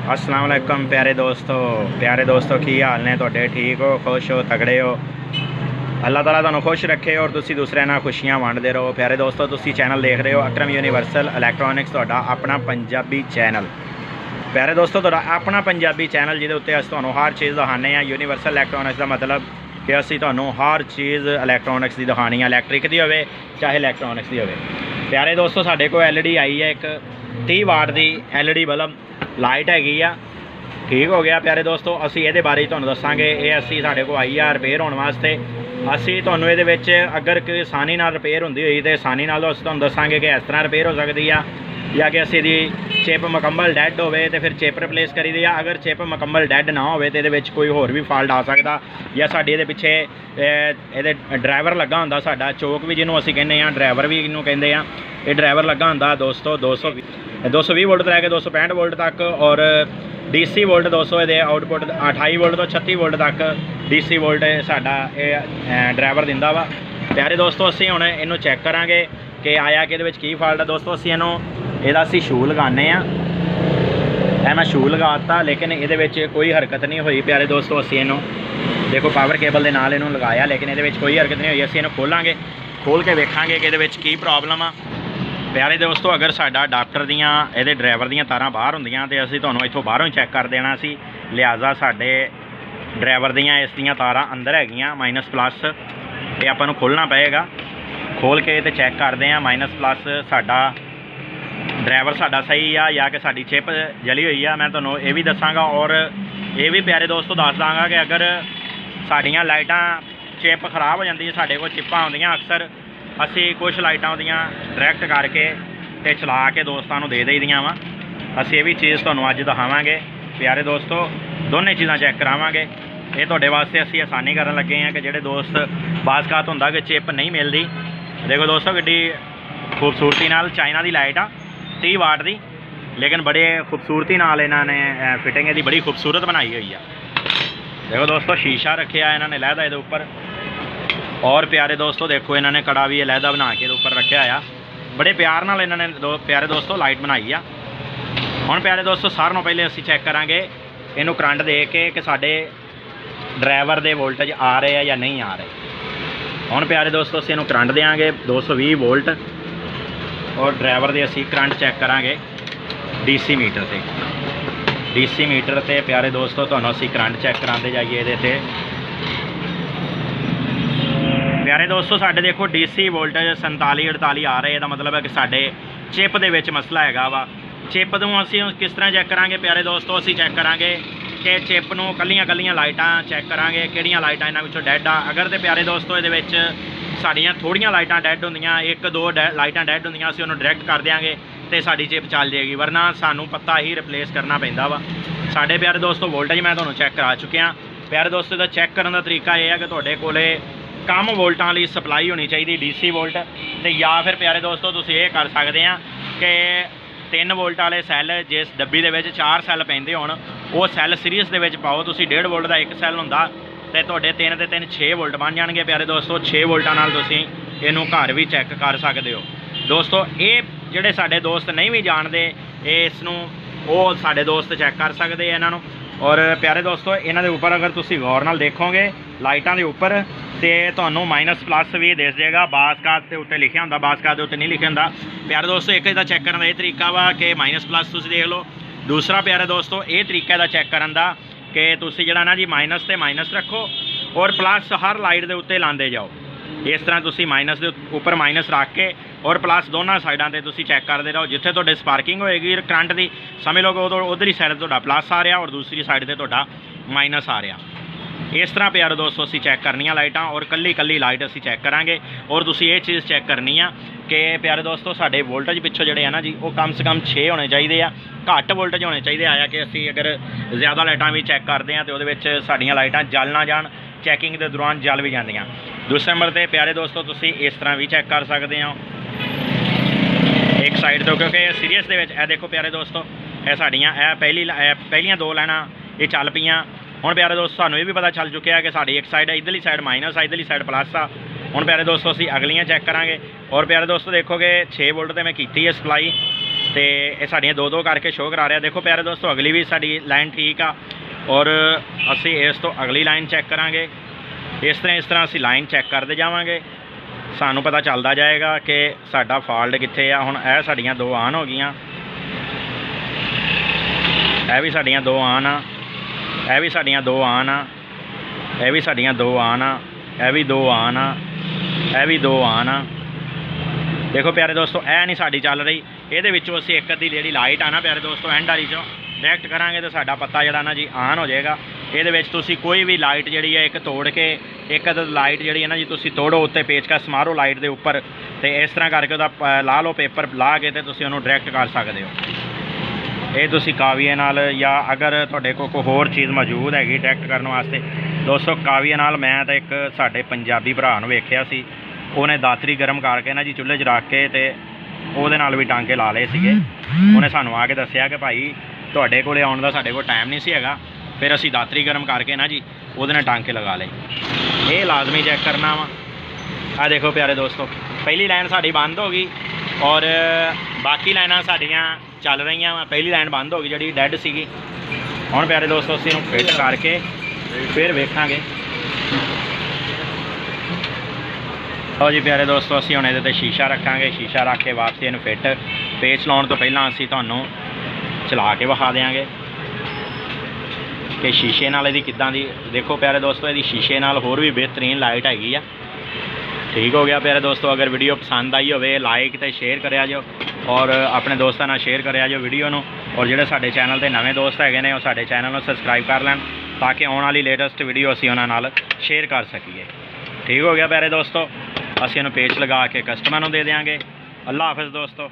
अस्सलाम वालेकुम प्यारे दोस्तों की हाल ने तुहाडे ठीक हो, खुश हो, तगड़े हो। अल्लाह ताला तुहानू खुश रखे और तुसी दूसरे नाल खुशियां वंडदे रहो। प्यारे दोस्तों, तुसी चैनल देख रहे हो अकरम यूनीवर्सल इलैक्ट्रॉनिक्स, तुहाडा अपना पंजाबी चैनल। प्यारे दोस्तों, तुहाडा अपना पंजाबी चैनल जिहदे उत्ते असीं तुहानू हर चीज़ दिखाने हैं। यूनीवर्सल इलैक्ट्रॉनिक्स का मतलब कि असीं तुहानू हर चीज़ इलैक्ट्रॉनिक्स की दिखानी है, इलैक्ट्रिक की होवे चाहे इलैक्ट्रॉनिक्स की होवे। प्यारे दोस्तों, साडे कोल एलईडी आई है एक 30 वाट की एलईडी बल्ब लाइट हैगी आ। ठीक हो गया प्यारे दोस्तों, असी ये बारे तुहानू दसांगे। ये असी साढ़े को आई है रिपेयर होने वास्ते। असी तुहानू ये विच अगर कोई आसानी नाल रिपेयर होंदी हुई तो आसानी नाल असीं तुहानू दसांगे कि इस तरह रिपेयर हो सकती है, या कि असी दी चिप मुकम्मल डैड होवे तो फिर चिप रिप्लेस करी दी। अगर चिप मुकम्मल डैड ना होवे तो ये कोई होर भी फॉल्ट आ सकता, या साडी ये पिछे ये ड्राइवर लगा हुंदा, साडा चौक भी जिन्होंने असीं कहने ड्राइवर भी इनू कहते हैं। ये ड्राइवर लगा हुंदा दोस्तों 220 वोल्ट तो लैके 265 वोल्ट तक, और DC वोल्ट 200 ये आउटपुट 28 वोल्ट तो 36 वोल्ट तक DC वोल्ट साडा ड्राइवर दिंदा वा। प्यारे दोस्तों, असीं हुण इनू चैक करांगे कि आया कि की फॉल्ट है। दोस्तों असीं इनू इहदा शू लगाने आ, मैं शू लगाता लेकिन ये कोई हरकत नहीं हुई। प्यारे दोस्तों, असीं इनू देखो पावर केबल के नाल इनू लगाया लेकिन ये कोई हरकत नहीं हुई। असीं इनू खोलांगे, खोल के वेखांगे कि ये की प्रॉब्लम आ। प्यारे दोस्तों, अगर साडा डॉक्टर दियाँ ये ड्राइवर दियाँ तारां बाहर होंदियां तो असीं तुहानूं इत्थों बाहरों ही चैक कर देना सी। लिहाजा साडे ड्राइवर दियाँ इस दियाँ तारां अंदर हैगियां माइनस प्लस, ये आपां नूं खोलना पएगा। खोल के तो चैक करते हैं माइनस प्लस साडा ड्राइवर साडा सही आ या कि साडी चिप जली हुई आ। मैं तुहानूं ये भी दसांगा और ये भी प्यारे दोस्तों दस दांगा कि अगर साडियां लाइटां चिप खराब हो जाती है, साडे कोल चिप्पां आउंदियां अक्सर, असी कुछ लाइटां उहदियां डायरैक्ट करके ते चला के दोस्तां नूं दे दईदियां वा। असी ये भी चीज़ तुहानूं अज दिखावांगे। प्यारे दोस्तों, दोनों चीज़ां चैक करावांगे। ये तुहाडे वास्ते असी आसानी करन लगे हैं कि जिहड़े दोस्त बाज़कात हुंदा कि चिप नहीं मिलती। देखो दोस्तों, किड्डी खूबसूरती नाल चाइना की लाइट आ 30 वाट की, लेकिन बड़े खूबसूरती नाल इन्हां ने फिटिंग इहदी बड़ी खूबसूरत बनाई हुई है। देखो दोस्तों, शीशा रखा इन्होंने लहदा ये ऊपर, और प्यारे दोस्तों देखो इन्होंने कड़ा भी लहदा बना के ऊपर रखा आ। बड़े प्यार नाल इन्होंने प्यारे दोस्तों लाइट बनाई आ। हुण प्यारे दोस्तों, सारे नालों पहले असीं चैक करांगे इनू करंट दे के कि साडे ड्राइवर दे वोल्टेज आ रहे हैं या नहीं आ रहे। हुण प्यारे दोस्तों, असीं इनू करंट देंगे 220 वोल्ट, और ड्राइवर दे असीं करंट चैक करांगे DC मीटर से। DC मीटर से प्यारे दोस्तों तुहानूं असीं करंट चैक कराते जाइए ये। प्यारे दोस्तों, साडे देखो DC वोल्टेज 47-48 आ रहे हैं। मतलब है कि साडे चिप दे विच मसला हैगा वा। चिप नूं असीं किस तरह चैक करांगे प्यारे दोस्तों, असीं चैक करांगे कि चिप नूं कल्लियां लाइटां चैक करांगे किहड़ियां लाइटां इन्हां विचों डैड आ। अगर तो प्यारे दोस्तों ये विच साड़ियाँ थोड़ियां लाइटां डैड होंदियां, 1-2 लाइटां डैड होंदियां, असीं उहनूं डायरैक्ट कर देंगे तो साडी चिप चल जाएगी, वरना सानूं पत्ता ही रिप्लेस करना पैंदा वा। साडे प्यारे दोस्तों वोल्टेज मैं तुहानूं चैक करा चुकिया। प्यारे दोस्तों, इहदा चैक करने का तरीका यह है कि तुहाडे कोले कम वोल्टां वाली सप्लाई होनी चाहिए DC वोल्ट, तो या फिर प्यारे दोस्तों तुसीं ये कर सकते हैं कि 3 वोल्ट वाले सैल जिस डब्बी दे विच 4 सैल पैंदे होण, वो सैल सीरीज़ दे विच पाओ। तुसीं 1.5 वोल्ट का एक सैल हुंदा ते तुहाडे 3 ते 3 6 वोल्ट बन जाणगे। प्यारे दोस्तों, 6 वोल्टां नाल तुसीं इहनूं घर भी चैक कर सकते हो। दोस्तों, ये जिहड़े साडे दोस्त नहीं भी जानते इसनूं, वो साडे दोस्त चैक कर सकते हैं इन्हां नूं। और प्यारे दोस्तों, इन्हां दे उपर अगर तुसीं गौर नाल देखोगे लाइटां दे उपर तो तुहानूं माइनस प्लस भी दस देगा। बाज़कात के उत्ते लिखिया हुंदा, बाज़कात के उत्ते नहीं लिखिया हुंदा। प्यारे दोस्तों, एक इहदा चैक करने का यह तरीका वा कि माइनस प्लस तुसीं देख लो। दूसरा प्यारे दोस्तों, ये तरीका इहदा चैक करन दा कि तुसीं जिहड़ा ना जी माइनस ते माइनस रखो और प्लस हर लाइट के उत्ते लांदे जाओ। इस तरह तुसीं माइनस के उपर माइनस रख के और प्लस दोनों साइडों से तुसीं चैक करते रहो। जिथे तुहाडे स्पार्किंग होएगी करंट की, समझ लो कि उधरली साइड तुहाडा प्लस आ रहा और दूसरी साइड से तुहाडा माइनस आ रहा। इस तरह प्यारे दोस्तों असीं चैक करनियां लाइटां, और कल्ली लाइट असीं चैक करांगे। और तुसीं ये चीज़ चैक करनी आ कि प्यारे दोस्तों साडे वोल्टेज पिछों जिहड़े है ना जी, वो कम से कम 6 होने चाहिए आ, घट वोल्टेज होने चाहिए। आया कि असीं अगर ज़्यादा लाइटां भी चैक करते हैं तो उहदे विच साडीआं लाइटां जल ना जाण, चैकिंग के दौरान जल भी जांदियां। दूसरे नंबर पर प्यारे दोस्तों तुसीं इस तरह भी चैक कर सकते हो एक साइड तो, क्योंकि सीरीज़ दे विच ए देखो प्यारे दोस्तों, यह साड़ियाँ पहलियां 2 लाइनां ये चल पईयां। हुण प्यारे दोस्तों, सानूं ये भी पता चल चुकिया है कि साडी एक साइड इधरली साइड माइनस आ, इधरली साइड प्लस आ। हुण प्यारे दोस्तों असीं अगलियां चैक करांगे। और प्यारे दोस्तों देखोगे 6 वोल्ट तो मैं कीती है सप्लाई, ਤੇ ਇਹ ਸਾਡੀਆਂ ਦੋ ਦੋ ਕਰਕੇ ਸ਼ੋਅ ਕਰਾ ਰਿਹਾ। ਦੇਖੋ ਪਿਆਰੇ ਦੋਸਤੋ ਅਗਲੀ ਵੀ ਸਾਡੀ ਲਾਈਨ ਠੀਕ ਆ ਔਰ ਅਸੀਂ ਇਸ ਤੋਂ ਅਗਲੀ ਲਾਈਨ ਚੈੱਕ ਕਰਾਂਗੇ। ਇਸ ਤਰ੍ਹਾਂ ਅਸੀਂ ਲਾਈਨ ਚੈੱਕ ਕਰਦੇ ਜਾਵਾਂਗੇ, ਸਾਨੂੰ ਪਤਾ ਚੱਲਦਾ ਜਾਏਗਾ ਕਿ ਸਾਡਾ ਫਾਲਟ ਕਿੱਥੇ ਆ। ਹੁਣ ਇਹ ਸਾਡੀਆਂ ਦੋ ਆਨ ਹੋ ਗਈਆਂ, ਇਹ ਵੀ ਸਾਡੀਆਂ ਦੋ ਆਨ ਆ, ਇਹ ਵੀ ਸਾਡੀਆਂ ਦੋ ਆਨ ਆ, ਇਹ ਵੀ ਸਾਡੀਆਂ ਦੋ ਆਨ ਆ, ਇਹ ਵੀ ਦੋ ਆਨ ਆ, ਇਹ ਵੀ ਦੋ ਆਨ ਆ। ਦੇਖੋ ਪਿਆਰੇ ਦੋਸਤੋ ਇਹ ਨਹੀਂ ਸਾਡੀ ਚੱਲ ਰਹੀ। ਇਹਦੇ ਵਿੱਚੋਂ ਅਸੀਂ ਇੱਕ ਅੱਧੀ ਜਿਹੜੀ ਲਾਈਟ ਆ ਨਾ ਪਿਆਰੇ ਦੋਸਤੋ ਐਂਡ ਵਾਲੀ 'ਚੋਂ ਡਾਇਰੈਕਟ ਕਰਾਂਗੇ ਤਾਂ ਸਾਡਾ ਪੱਤਾ ਜਿਹੜਾ ਨਾ ਜੀ ਆਨ ਹੋ ਜਾਏਗਾ। ਇਹਦੇ ਵਿੱਚ ਤੁਸੀਂ ਕੋਈ ਵੀ ਲਾਈਟ ਜਿਹੜੀ ਹੈ ਇੱਕ ਤੋੜ ਕੇ ਇੱਕ ਅੱਧ ਲਾਈਟ ਜਿਹੜੀ ਹੈ ਨਾ ਜੀ ਤੁਸੀਂ ਤੋੜੋ, ਉੱਤੇ ਪੇਚਕਸ ਮਾਰੋ ਲਾਈਟ ਦੇ ਉੱਪਰ, ਤੇ ਇਸ ਤਰ੍ਹਾਂ ਕਰਕੇ ਉਹਦਾ ਲਾ ਲਓ ਪੇਪਰ ਲਾ ਕੇ ਤੇ ਤੁਸੀਂ ਉਹਨੂੰ ਡਾਇਰੈਕਟ ਕਰ ਸਕਦੇ ਹੋ। ਇਹ ਤੁਸੀਂ ਕਾਵੀਏ ਨਾਲ ਜਾਂ ਅਗਰ ਤੁਹਾਡੇ ਕੋਲ ਕੋਈ ਹੋਰ ਚੀਜ਼ ਮੌਜੂਦ ਹੈਗੀ ਡਾਇਰੈਕਟ ਕਰਨ ਵਾਸਤੇ ਦੋਸਤੋ ਕਾਵੀਏ ਨਾਲ। ਮੈਂ ਤਾਂ ਇੱਕ ਸਾਡੇ ਪੰਜਾਬੀ ਭਰਾ ਨੂੰ ਵੇਖਿਆ ਸੀ, ਉਹਨੇ ਦਾਤਰੀ ਗਰਮ ਕਰਕੇ ਨਾ ਜੀ ਚੁੱਲ੍ਹੇ 'ਚ ਰੱਖ ਕੇ ਤੇ ਉਹਦੇ ਨਾਲ ਵੀ ਟਾਂਕੇ ਲਾ ਲਏ ਸੀਗੇ। ਉਹਨੇ ਸਾਨੂੰ ਆ ਕੇ ਦੱਸਿਆ ਕਿ ਭਾਈ ਤੁਹਾਡੇ ਕੋਲ ਆਉਣ ਦਾ ਸਾਡੇ ਕੋਲ ਟਾਈਮ ਨਹੀਂ ਸੀ ਹੈਗਾ, ਫਿਰ ਅਸੀਂ ਦਾਤਰੀ ਗਰਮ ਕਰਕੇ ਨਾ ਜੀ ਉਹਦੇ ਨਾਲ ਟਾਂਕੇ ਲਗਾ ਲਏ। ਇਹ ਲਾਜ਼ਮੀ ਚੈੱਕ ਕਰਨਾ ਵਾ। ਆ ਦੇਖੋ ਪਿਆਰੇ ਦੋਸਤੋ ਪਹਿਲੀ ਲਾਈਨ ਸਾਡੀ ਬੰਦ ਹੋ ਗਈ ਔਰ ਬਾਕੀ ਲਾਈਨਾਂ ਸਾਡੀਆਂ ਚੱਲ ਰਹੀਆਂ ਵਾ। ਪਹਿਲੀ ਲਾਈਨ ਬੰਦ ਹੋ ਗਈ ਜਿਹੜੀ ਡੈੱਡ ਸੀਗੀ। ਹੁਣ ਪਿਆਰੇ ਦੋਸਤੋ ਅਸੀਂ ਇਹਨੂੰ ਫਿੱਟ ਕਰਕੇ ਫਿਰ ਵੇਖਾਂਗੇ। ਲਓ ਜੀ ਪਿਆਰੇ ਦੋਸਤੋ ਅਸੀਂ ਹੁਣ ਇਹਦੇ 'ਤੇ ਸ਼ੀਸ਼ਾ ਰੱਖਾਂਗੇ। ਸ਼ੀਸ਼ਾ ਰੱਖ ਕੇ ਵਾਪਸੀ ਇਹਨੂੰ ਫਿੱਟ ਪੇਚ ਲਾਉਣ ਤੋਂ ਪਹਿਲਾਂ ਅਸੀਂ ਤੁਹਾਨੂੰ ਚਲਾ ਕੇ ਵਿਖਾ ਦਿਆਂਗੇ ਕਿ ਸ਼ੀਸ਼ੇ ਨਾਲ ਇਹਦੀ ਕਿੱਦਾਂ ਦੀ। ਦੇਖੋ ਪਿਆਰੇ ਦੋਸਤੋ ਇਹਦੀ ਸ਼ੀਸ਼ੇ ਨਾਲ ਹੋਰ ਵੀ ਬਿਹਤਰੀਨ ਲਾਈਟ ਹੈਗੀ ਆ। ਠੀਕ ਹੋ ਗਿਆ ਪਿਆਰੇ ਦੋਸਤੋ। ਅਗਰ ਵੀਡੀਓ ਪਸੰਦ ਆਈ ਹੋਵੇ ਲਾਈਕ ਤੇ ਸ਼ੇਅਰ ਕਰਿਆ ਜੋ ਔਰ ਆਪਣੇ ਦੋਸਤਾਂ ਨਾਲ ਸ਼ੇਅਰ ਕਰਿਆ ਜੋ ਵੀਡੀਓ ਨੂੰ। ਔਰ ਜਿਹੜੇ ਸਾਡੇ ਚੈਨਲ 'ਤੇ ਨਵੇਂ ਦੋਸਤ ਹੈਗੇ ਨੇ ਉਹ ਸਾਡੇ ਚੈਨਲ ਨੂੰ ਸਬਸਕ੍ਰਾਈਬ ਕਰ ਲੈਣ ਤਾਂ ਕਿ ਆਉਣ ਵਾਲੀ ਲੇਟੈਸਟ ਵੀਡੀਓ ਅਸੀਂ ਉਹਨਾਂ ਨਾਲ ਸ਼ੇਅਰ ਕਰ ਸਕੀਏ। ਠੀਕ ਹੋ ਗਿਆ ਪਿਆਰੇ ਦੋਸਤੋ। ਅਸੀਂ ਇਹਨੂੰ ਪੇਚ ਲਗਾ ਕੇ ਕਸਟਮਰ ਨੂੰ ਦੇ ਦਿਆਂਗੇ। ਅੱਲਾ ਹਾਫਿਜ਼ ਦੋਸਤੋ।